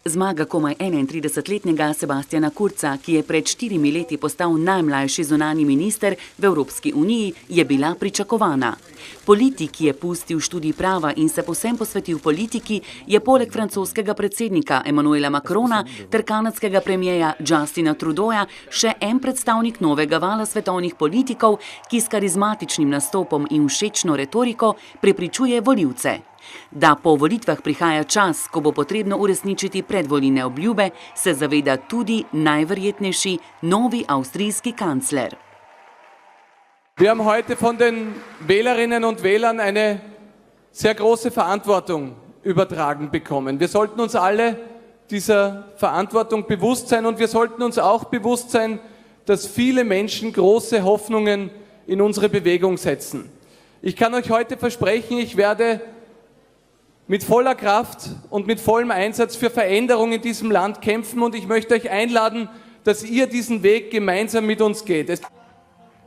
Zmaga komaj 31-letnega Sebastiana Kurza, ki je pred 4 leti postal najmlajši zunanji minister v Evropski uniji, je bila pričakovana. Politik, ki je pustil študij prava in se povsem posvetil politiki, je poleg francoskega predsednika Emmanuela Macrona ter kanadskega premierja Justina Trudeauja še en predstavnik novega vala svetovnih politikov, ki s karizmatičnim nastopom in všečno retoriko prepričuje volivce. Da po volitvah prihaja čas, ko bo potrebno uresničiti predvolilne obljube, se zaveda tudi najverjetnejši novi avstrijski kancler. Wir haben heute von den Wählerinnen und Wählern eine sehr große Verantwortung übertragen bekommen. Wir sollten uns alle dieser Verantwortung bewusst sein und wir sollten uns auch bewusst sein, dass viele Menschen große Hoffnungen in unsere Bewegung setzen. Ich kann euch heute versprechen, ich werde mit voller Kraft und mit vollem Einsatz für Veränderung in diesem Land kämpfen und ich möchte euch einladen, dass ihr diesen Weg gemeinsam mit uns geht.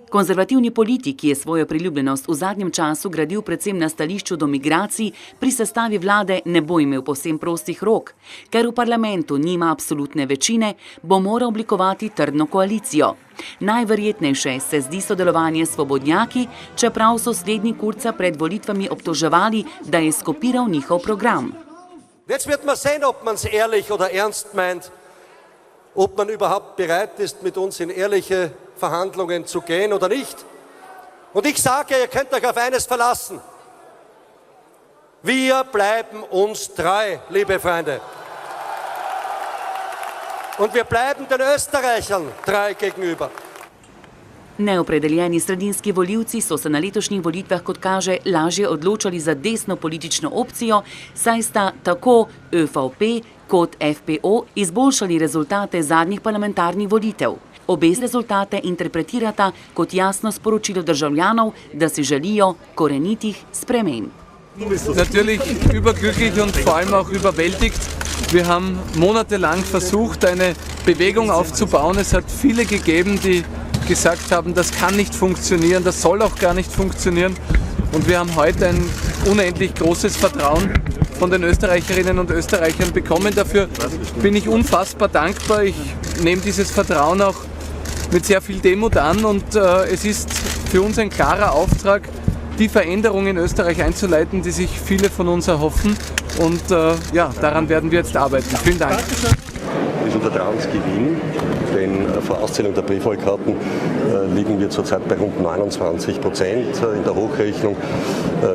Konzervativni politik, ki je svojo priljubljenost v zadnjem času gradil predvsem na stališču do migracij, pri sestavi vlade ne bo imel povsem prostih rok. Ker v parlamentu nima absolutne večine, bo moral oblikovati trdno koalicijo. Najverjetnejše se zdi sodelovanje s svobodnjaki, čeprav so slednji Kurza pred volitvami obtoževali, da je skopiral njihov program. Jetzt wird man sehen, ob man es ehrlich oder ernst meint, ob man überhaupt bereit ist, mit uns in ehrliche Verhandlungen zu gehen oder nicht. Und ich sage, ihr könnt euch auf eines verlassen. Wir bleiben uns treu, liebe Freunde. Und wir bleiben den Österreichern treu gegenüber. Neopredeljeni sredinski volivci so se na letošnjih volitvah, kot kaže, lažje odločali za desno politično opcijo, saj sta tako ÖVP kot FPO izboljšali rezultate zadnjih parlamentarnih volitev. Obe rezultate interpretirata kot jasno sporočilo državljanov, da si želijo korenitih sprememb. Natürlich überglücklich und vor allem auch überwältigt. Wir haben monatelang versucht, eine Bewegung aufzubauen. Es hat viele gegeben, die gesagt haben, das kann nicht funktionieren, das soll auch gar nicht funktionieren. Und wir haben heute ein unendlich großes Vertrauen von den Österreicherinnen und Österreichern bekommen. Dafür bin ich unfassbar dankbar. Ich nehme dieses Vertrauen auch mit sehr viel Demut an und es ist für uns ein klarer Auftrag, die Veränderung in Österreich einzuleiten, die sich viele von uns erhoffen. Und ja, daran werden wir jetzt arbeiten. Vielen Dank. Diesen Vertrauensgewinn, denn vor Auszählung der Briefwahlkarten liegen wir zurzeit bei rund 29%, in der Hochrechnung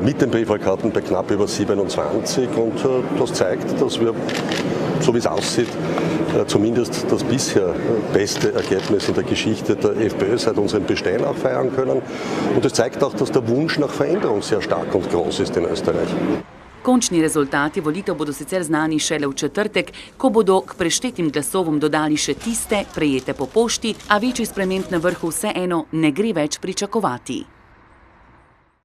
mit den Briefwahlkarten bei knapp über 27%. Und das zeigt, dass wir, so wie es aussieht, zumindest das bisher beste Ergebnis in der Geschichte der FPÖ seit unserem Bestehen auch feiern können. Und es zeigt auch, dass der Wunsch nach Veränderung sehr stark und groß ist in Österreich. Končni rezultati volitev bodo sicer znani šele v četrtek, ko bodo k preštetim glasovom dodali še tiste, prejete po pošti, a večjih sprememb na vrhu vseeno ne gre več pričakovati.